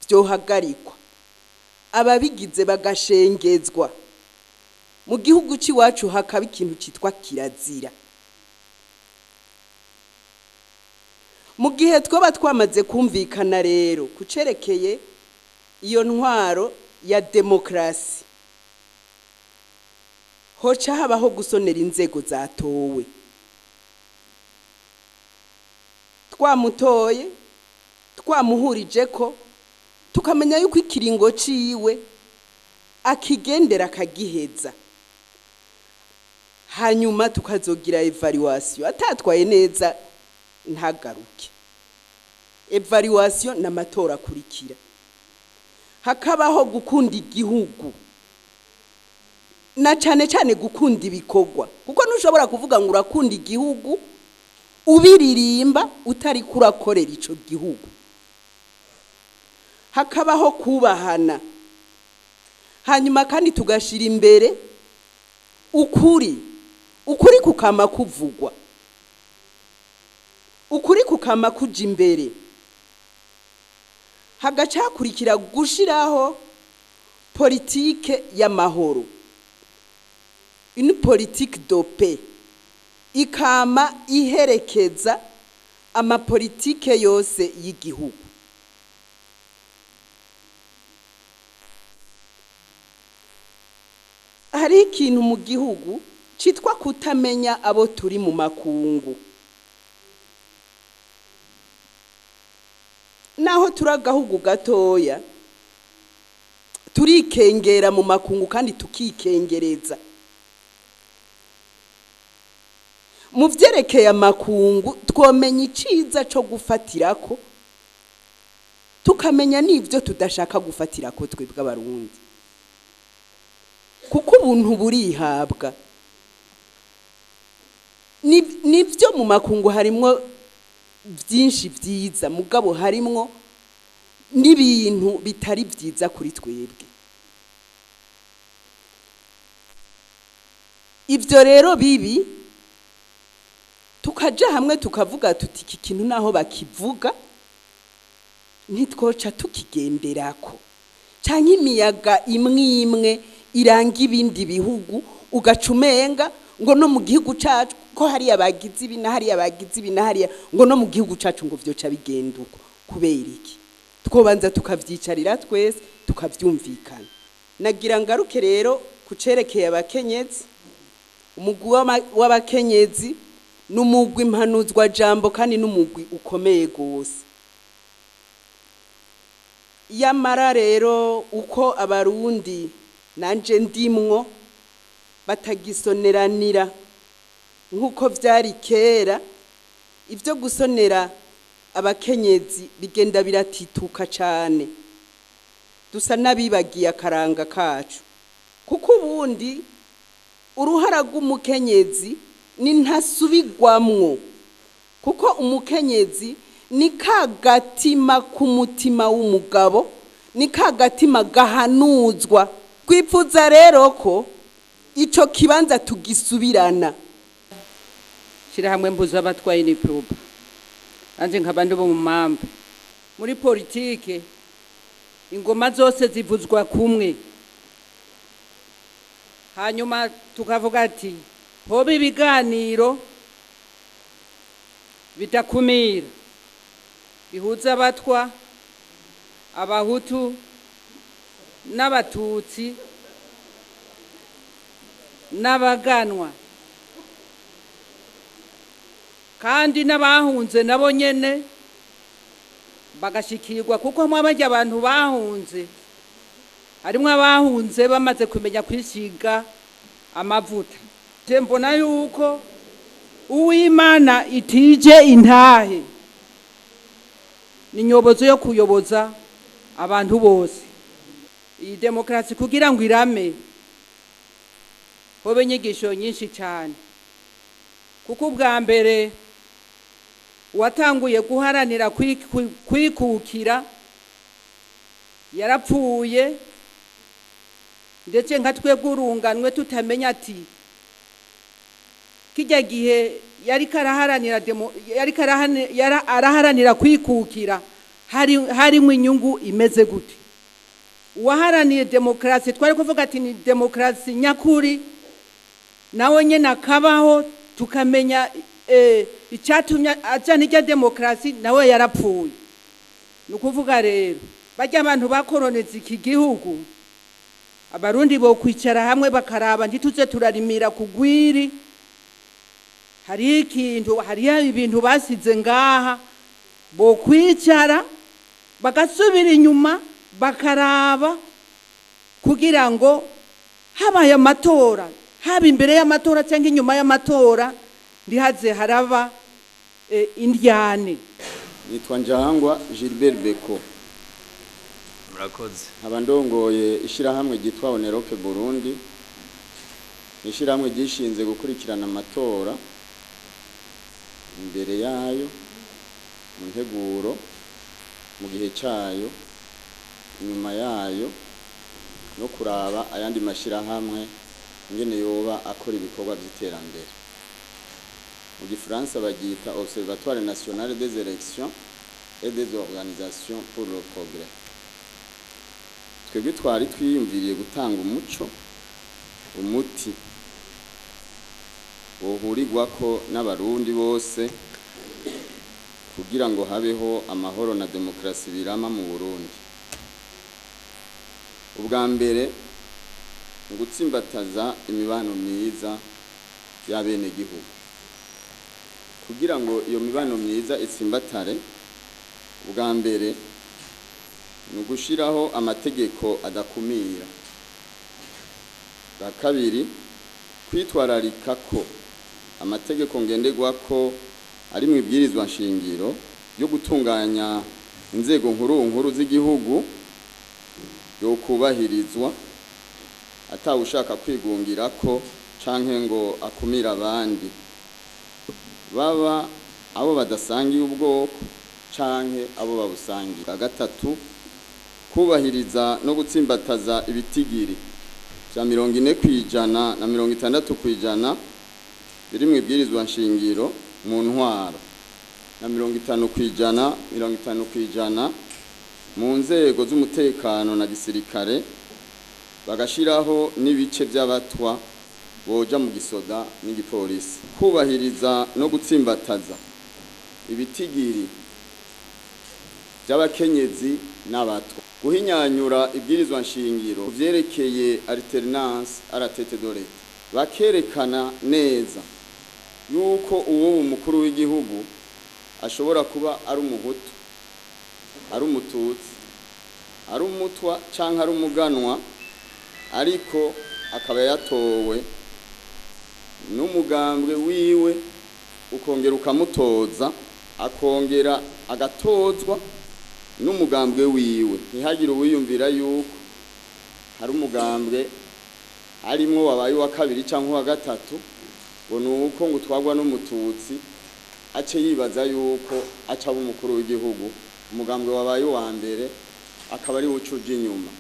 byohagarikwa, ababigize bagashengezwa. Mu gihugu ciwacu hakaba ikintu citwa kirazira. Mu gihe twoba twamaze kumvikana rero kucerekeye iyo ntwaro ya demokrasi, hoca habaho gusonera inzego zatowe. Twamutoye, twamuhurije ko tukamenya yuko ikiringo ciwe akigendera akagiheza, hanyuma tukazogira evaluation. Atatwaye neza ntagaruke. Evaluation n'amatora akurikira. Hakabaho gukunda igihugu, na cyane cyane gukunda ibikorwa, kuko ntushobora kuvuga ngo urakunda igihugu ubiririmba utari kurakorera ico gihugu. Hakabaho kubahana, hanyuma kandi tugashira imbere ukuri kukama kuvugwa, ukuri kukama kuja imbere. Hagacakurikira gushiraho politike y'amahoro, une politique de paix, ikama iherekeza amapolitike yose y'igihugu. Hari ikintu mu gihugu citwa kutamenya abo turi mu makungu. Naho turagahugu gatoya turikengera mu makungu kandi tukikengereza. Mu vyerekeye amakungu twomenya iciza co gufatirako, tukamenya n'ivyo tudashaka gufatirako twebwe abarundi, kuko ubuntu burihabwa. Nivyo mu makungu harimwo byinshi vyiza, mugabo harimwo n'ibintu bitari vyiza kuri twebwe. Ivyo rero bibi tukaja hamwe tukavuga tuti iki kintu naho bakivuga ntitwoca tukigenderako, canke imiyaga imwe imwe iranga ibindi bihugu ugacumenga ngo no mu gihugu cacu ko hari abagizi ibi na hari abagizi ibi na hari ngo no mu gihugu cacu ngo vyoca bigenda uko. Kubera iki? Twobanza tukavyicarira twese tukavyumvikana. Nagira ngaruke rero kucerekeye abakenyezi. Umugwi w'abakenyezi n'umugwi impanuzwa jambo kandi n'umugwi ukomeye gose. Yamara rero uko abarundi nanje ndimwo batagisoneranira nkuko vyari kera, ivyo gusonera abakenyezi bigenda biratituka cane. Dusa nabibagiye akaranga kacu, kuko ubundi uruhara rw'umukenyezi ni ntasubigwamwo, kuko umukenyezi ni kagatima k'umutima w'umugabo, ni kagatima gahanuzwa. Kwipfuza rero ko ico kibanza tugisubirana. Shira hamwe mbuza abatwaye ni proba anje nk'abandi bo mu mamba. Muri politike ingoma zose zivuzwa kumwe, hanyuma tukavuga ati hoba ibiganiro bidakumira bihuza abatwa, abahutu n'abatutsi n'abaganwa, kandi n'abahunze nabo nyene bagashikirwa, kuko mwabajya abantu bahunze harimwo abahunze bamaze kumenya kwisiga amavuta. Je mbona yuko uw'Imana itije intahe ni nyobozo yo kuyoboza abantu bose. Iyi demokrasi kugira ngo irame hobe nyigisho nyinshi cyane, kuko ubwa mbere watanguye guharanira kwikukira yarapfuye, ndetse nka twebwe urunganwe tutamenya ati kijya gihe yari araharanira kwikukira harimo inyungu imeze gute. Uwaharaniye demokrasi twari kuvuga ati ni demokrasi nyakuri, nawe nyene akabaho tukamenya icyatumye aja n'ijya demokrasi nawe yarapfuye. Nukuvuga rero bajya abantu bakoroneza iki gihugu, abarundi bo kwicara hamwe bakaraba ntituze turarimira kugwiri. Hari ibintu basize ngaha bo kwicara bagasubira inyuma bakaraba kugira ngo habaye amatora, haba imbere y'amatora cyangwa inyuma y'amatora, ndihaze haraba indyane. Nitwa Njahangwa Gilbert Beko. Murakoze. Abandongoye ishirahamwe ryitwa Onerope Burundi. Ishirahamwe gishinze gukurikirana amatora imbere yayo, mu nteguro, mu gihe cyayo, inyuma yayo, no kuraba ayandi mashirahamwe ingene yoba akora ibikorwa by'iterambere. Mu gifaransa bagita Observatoire National des Élections et des Organisations pour le Progrès. Twebwe twari twiyumviriye gutanga umuti wohurirwako n'abarundi bose kugira ngo habeho amahoro na demokrasi birama mu Burundi. Ubwa mbere ngutsimbataza imibano myiza y'abene gihugu. Kugira ngo iyo mibano myiza itsimbatare, ubwa mbere ni ugushiraho amategeko adakumira. Bwa kabiri, kwitwararika ko amategeko ngenderwako ari mu ibwirizwa nshingiro yo gutunganya inzego nkuru z'igihugu yo kubahirizwa atawushaka kwigungira ko canke ngo akumira abandi, baba abo badasangiye ubwoko canke abo babusangiye. Gatatu, kubahiriza no gutsimbataza ibitigiri vya 40% na 60% biri mu ibwirizwa nshingiro mu ntwaro, na 50% mu nzego z'umutekano na gisirikare, bagashiraho n'ibice by'abatwa boja mu gisoda n'igipolisi. Kubahiriza no gutsimbataza ibitigiri by'abakenyezi n'abatwa, guhinyanyura ibwirizwa nshingiro vyerekeye alternance à la tête de l'État, bakerekana neza yuko uwo umukuru w'igihugu ashobora kuba ari umuhutu, ari umututsi, ari umutwa canke ari umuganwa, ariko akaba yatowe n'umugambwe wiwe, ukongera ukamutoza, akongera agatozwa n'umugambwe wiwe. Ntihagire uwiyumvira yuko hari umugambwe harimwo wabaye wa kabiri canke wa gatatu ngo nuko ngo twagwa n'umututsi ace yibaza yuko aca umukuru w'igihugu, umugambwe wabaye wa mbere akaba ari ucuje inyuma.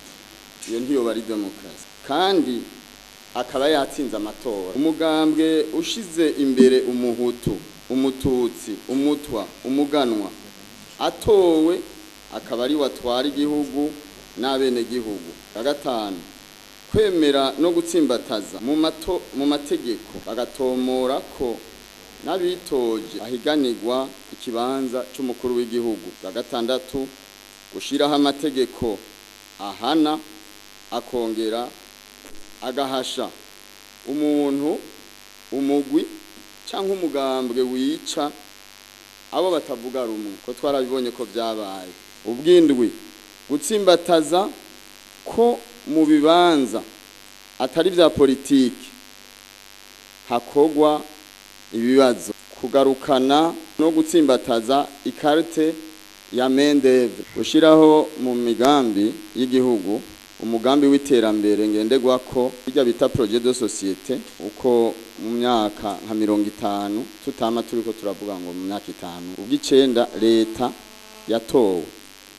Iyo ntiyo bari demokrasi, kandi akaba yatsinze amatora. Umugambwe ushize imbere umuhutu, umututsi, umutwa, umuganwa, atowe akaba ari watwara igihugu n'abene gihugu. Gatanu, kwemera no gutsimbataza mu mategeko bagatomora ko n'abitoje ahiganirwa ikibanza c'umukuru w'igihugu. Gatandatu, gushiraho amategeko ahana akongera agahasha umuntu, umugwi canke umugambwe wica abo batavuga rumwe, ko twarabibonye ko byabaye. Ubwindwi, gutsimbataza ko mu bibanza atari vya politiki hakogwa ibibazo, kugarukana no gutsimbataza ikarite ya mendeve, gushiraho mu migambi y'igihugu umugambi w'iterambere ngenderwako bijya bita projet de société, uko mu myaka nka 50 tutama turiko turavuga ngo mu myaka 5 ubw'icenda leta yatowe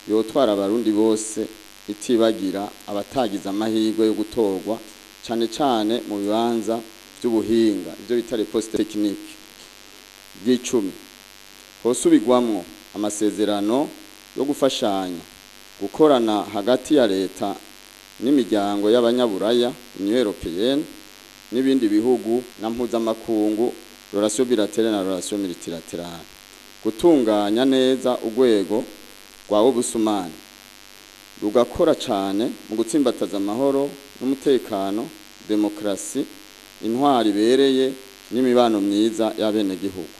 yotwara abarundi bose itibagira abatagiza amahirwe yo gutorwa cyane cyane mu bibanza by'ubuhinga, ibyo bita poste technique. Bw'icumi, hosubigwamwo amasezerano yo gufashanya gukorana hagati ya leta n'imiryango y'abanyaburaya, Union Européenne, n'ibindi bihugu na mpuzamakungu, relation bilatérale na relation multilatérale. Gutunganya neza urwego rwa Obusumani rugakora cyane mu gutsimbataza amahoro n'umutekano, demokrasi, intwari bereye n'imibano myiza y'abene gihugu.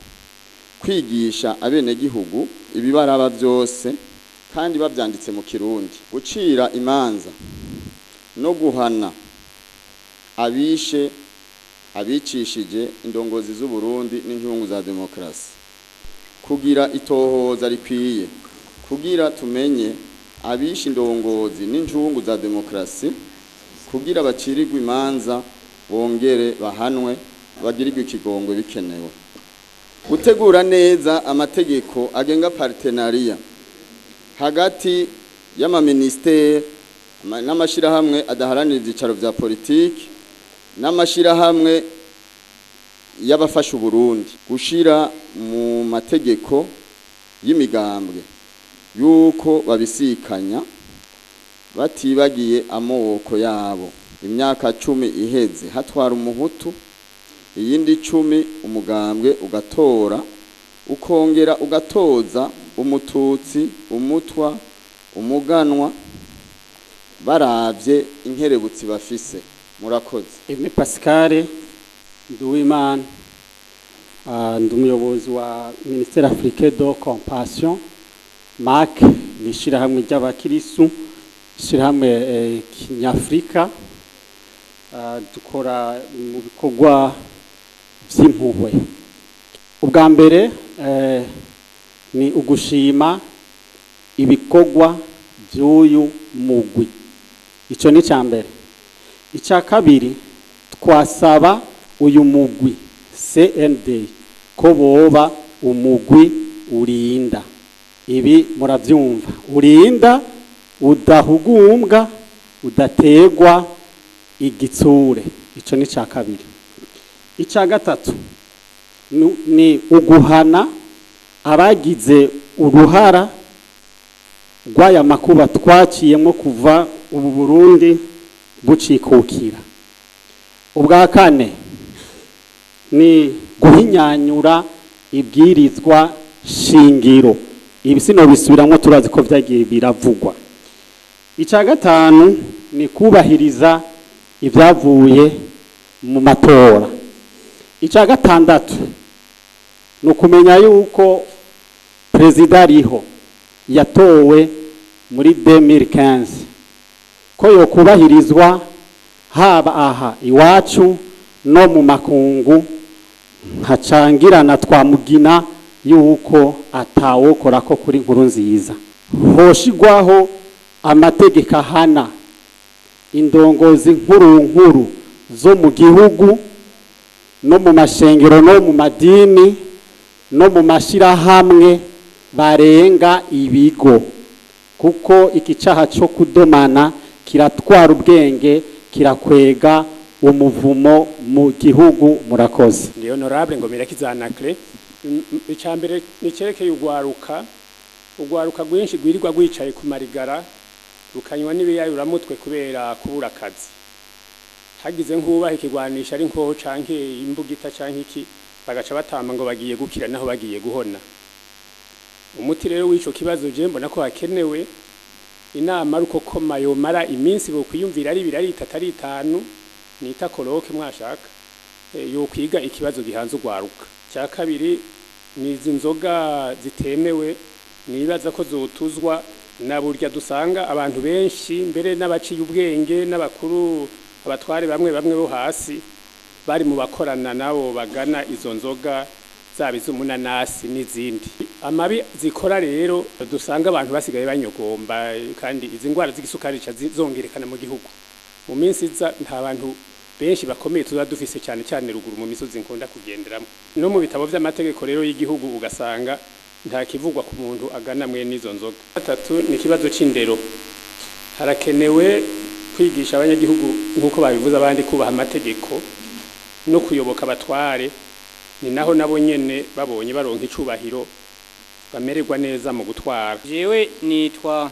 Kwigisha abene gihugu ibibaraba byose kandi babyanditse mu kirundi gucira imanza no guhana abishe abicishije indongozi z'u Burundi n'injungu za demokrasi kugira itohoza rikwiye kugira tumenye abishe indongozi n'injungu za demokrasi kugira bacirirwe imanza bongere bahanwe bagirirwe ikigongwe bikenewe gutegura neza amategeko agenga partenariat hagati y'amaministeri n'amashirahamwe adaharanira ibyicaro vya politiki n'amashirahamwe y'abafasha Burundi gushira mu mategeko y'imigambwe yuko babisikanya batibagiye amoko yabo imyaka 10 iheze hatwara umuhutu iyindi 10 umugambwe ugatora ukongera ugatoza umututsi umutwa umuganwa baravye inkerebutsi bafise murakoze Eme Pascal Nduwimana ndi umuyobozi wa Ministère Africain de Compassion MAC nishirahamwe ry'abakirisu shirahamwe kinyafrika dukora mu bikorwa vy'impuhwe ubwa mbere ni ugushima ibikorwa by'uyu mugwi ico ni cyambere icya kabiri twasaba uyu mugwi CND ko boba umugwi urinda ibi muravyumva urinda udahugumbwa udategwa igitsure ico ni cya kabiri icya gatatu ni uguhana abagize uruhara rw'aya makuba twaciyemo kuva ubu Burundi bucikukira ubwa kane ni guhinyanyura ibwirizwa shingiro ibisino bisubiramo turazi ko byagiye biravugwa icya gatanu ni kubahiriza ibyavuye mu matora icya gatandatu ni ukumenya yuko perezida ariho yatowe muri 2015 ko yokubahirizwa haba aha iwacu no mu makungu nkacangirana twamugina yuko atawokora ko kuri nkuru nziza hoshigwaho amategeko ahana indongozi nkuru zo mu gihugu no mu mashengero no mu madini no mu mashirahamwe barenga ibigo kuko ikicaha cyo kudomana kiratwara ubwenge kirakwega umuvumo mu gihugu murakoze ndi honorable ngo mirakizanakre icambere nicerekeye ugwaruka gwinshi gwirirwa gwicaye ku marigara rukanywa n'ibiyayura mutwe kubera kubura akazi hagize nkubaha ikigwanisha ari nko canke imbugita canke iki bagaca batamba ngo bagiye gukira naho bagiye guhona umuti rero w'ico kibazo je mbona ko hakenewe inama ruko koma yomara iminsi bo kwiyumvira ari 2 ari 3 ari 5 nita koroke mwashaka yo kwiga ikibazo gihanze ugwaruka cya kabiri ni izi nzoga zitemewe nibaza ko zotuzwa na burya dusanga abantu benshi mbere n'abaciye ubwenge n'abakuru abatware bamwe bo hasi bari mu bakorana nabo bagana izo nzoga zabiza umunanasi n'izindi amabi zikora rero dusanga abantu basigaye banyogomba kandi izi ngwara z'igisukari zongerekana mu gihugu mu minsi nta bantu benshi bakomeye tuzadufise cyane cyane ruguru mu misozi nkunda kugenderamo no mu bitabo by'amategeko rero y'igihugu ugasanga nta kivugwa ku muntu agana mwe n'izo nzoga gatatu ni kibazo c'indero harakenewe kwigisha abanyagihugu nkuko babivuza abandi kubaha amategeko no kuyoboka abatware ni naho nabo nyene babonye baronka icubahiro bamererwa neza mu gutwara jewe nitwa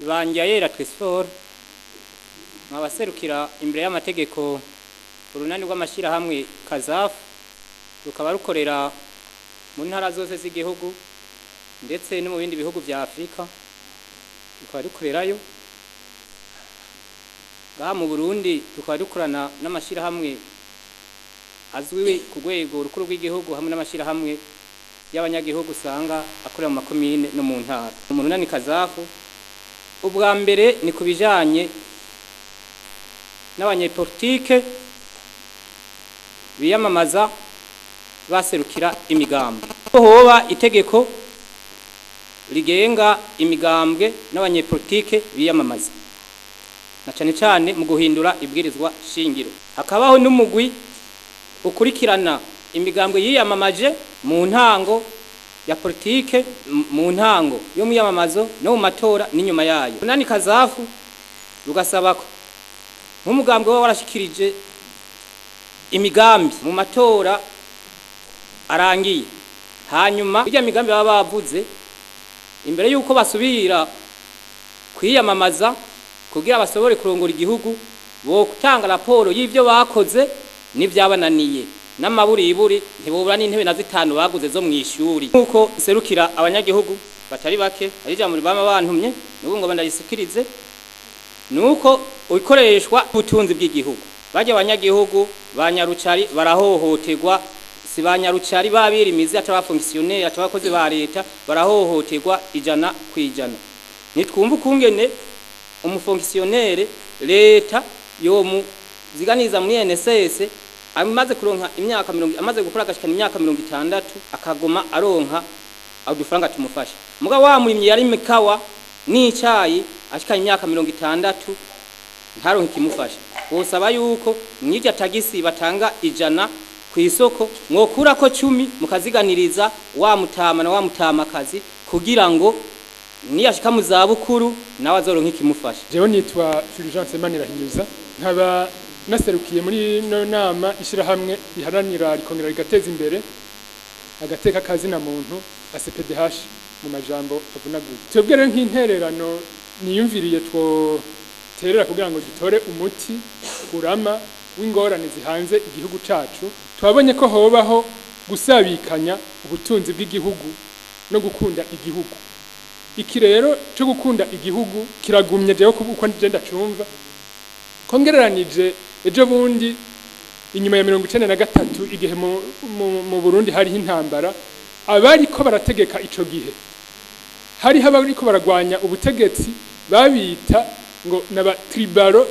Banjayera Tresfor nkabaserukira imbere y'amategeko urunani rw'amashirahamwe Kazafu rukaba rukorera mu ntara zose z'igihugu ndetse no mu bindi bihugu vya Afrika rukaba rukorerayo ngaha mu Burundi rukaba rukorana n'amashirahamwe azwi ku rwego rukuru rw'igihugu hamwe n'amashirahamwe y'abanyagihugu usanga akorera mu makomine no mu ntara. Mu runani kazafu ubwa mbere ni kubijanye n'abanyepolitike biyamamaza baserukira imigambwe. Hoba itegeko rigenga imigambwe n'abanyepolitike biyamamaza na cyane cyane mu guhindura ibwirizwa shingiro. Hakabaho n'umugwi ukurikirana imigambwe yiyamamaje mu ntango ya politike, mu ntango yo muyamamazo no mu matora n'inyuma yayo. Runani kazafu rugasaba ko nk'umugambwe wa warashikirije imigambi mu matora arangiye, hanyuma irya migambi baba bavuze imbere yuko basubira kwiyamamaza kugira basobore kurongora igihugu, bo gutanga raporo y'ivyo bakoze n'ivyabananiye n'amaburiburi ntibobura n'intebe na 5 baguze zo mwishuri. Nkuko iserukira abanyagihugu batari bake ari jamuri bama bantumye nuko ngo bandayisikirize, nuko ukoreshwa ubutunzi bw'igihugu. Baje abanyagihugu banyarucari barahohoterwa, si banyarucari babirimizi atabafonctionnaire atabakozi ba leta barahohoterwa ijana kwijana. Nitwumva kungene umufonctionnaire leta yo mu ziganiza muri NSS amaze kuronka imyaka 40 amaze gukora agashikana imyaka 60 akagoma aronka adufaranga tumufasha. Muga wa murimye yari mikawa n'icayi ashikana imyaka 60 ntaronka kimufasha. Bosaba yuko mwirya tagisi batanga ijana ku isoko mwokura ko 10 mukaziganiriza wa mutama na wa mutamakazi kugira ngo niyashika mu zabukuru nawe azoronka ikimufasha. Jewe nitwa Fulgence Manirahinyuza, nkaba naserukiye muri no nama ishirahamwe iharanira rikongera rigateza imbere agateka kazi na muntu ACPDH mu majambo avunaguye. Twebwe rero nk'intererano niyumviriye two terera kugira ngo dutore umuti urama w'ingorane zihanze igihugu cacu. Twabonye ko hobaho gusabikanya ubutunzi bw'igihugu no gukunda igihugu. Iki rero cyo gukunda igihugu kiragumye jewe uko ngenda cumva kongereranije ejo bundi inyuma ya 1993 igihe mu Burundi hari intambara, abari ko barategeka ico gihe hari habari ko baragwanya ubutegetsi babita ngo naba tribalo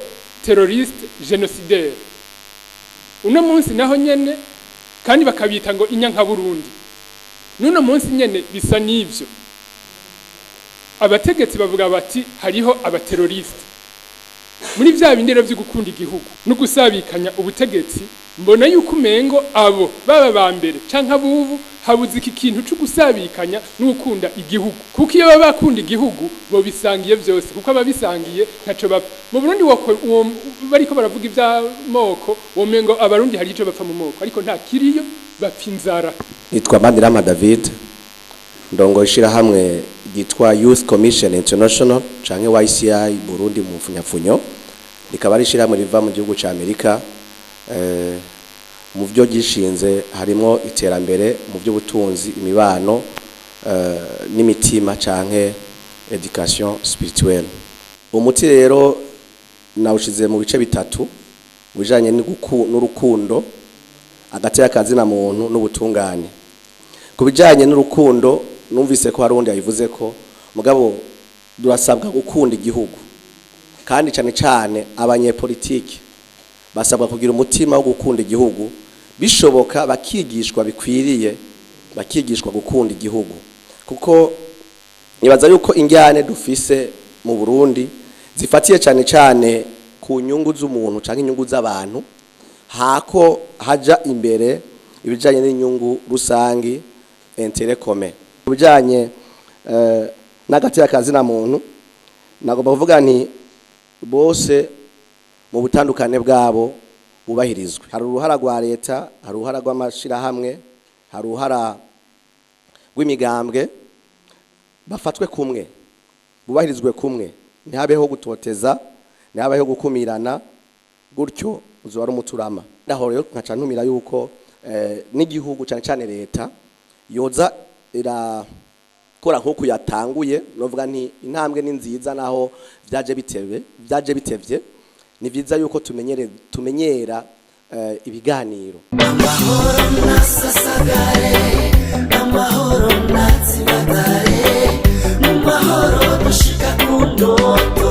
terroriste génocidaire. Uno munsi naho nyene kandi bakabita ngo inyanka Burundi. Nuno munsi nyene bisa nivyo. Abategetsi bavuga bati hariho abateroriste. Muri vya bindero byo gukunda igihugu no gusabikanya ubutegetsi, mbona yuko umengo abo baba bambere canka bubu habuze iki kintu cyo gusabikanya n'ukunda igihugu. Kuko iyo baba bakunda igihugu bo bisangiye byose, kuko ababisangiye ntaco bapfa. Mu Burundi bariko baravuga ivya moko, womengo abarundi hari ico bapfa mu moko, ariko nta kiriyo bapfa inzara. Nitwa Mandirama David, ndongo ishira hamwe gitwa Youth Commission International canke YCI Burundi mu mfunyapfunyo. Rikaba rishira hamwe riva mu gihugu ca Amerika. Mu byo gishinze harimo iterambere mu byo butunzi, imibano n'imitima canke education spirituelle. Umuti rero nawushize mu bice bitatu bijanye n'urukundo, agateka kazi na muntu n'ubutungane. Kubijanye n'urukundo numvise ko harundi yabivuze ko mugabo durasabwa gukunda igihugu, kandi cyane cyane abanyepolitiki basabwa kugira umutima wo gukunda igihugu, bishoboka bakigishwa bikwiriye, bakigishwa gukunda igihugu. Kuko nibaza yuko ingyane dufise mu Burundi zifatiye cyane cyane ku nyungu z'umuntu cyangwa inyungu z'abantu, hako haja imbere ibijanye n'inyungu rusangi intérêt commun. Kubijanye n'agateka kazi na muntu nagomba kuvuga nti bose mu butandukane bwabo bubahirizwe. Hari uruhara rwa leta, hari uruhara rw'amashira hamwe, hari uruhara rw'imigambwe, bafatwe kumwe, bubahirizwe kumwe, ntihabeho gutoteza, ntihabeho gukumirana, gutyo uzora umuturama. Ndaho rero nkaca ntumira yuko n'igihugu cyane cyane leta yoza irakora nk'uko yatanguye, novuga nti intambwe ni nziza naho byaje bitevye. Ni byiza yuko tumenyera ibiganiro. Amahoro nasasagare amahoro natsi batare mu mahoro dushika ku ndoto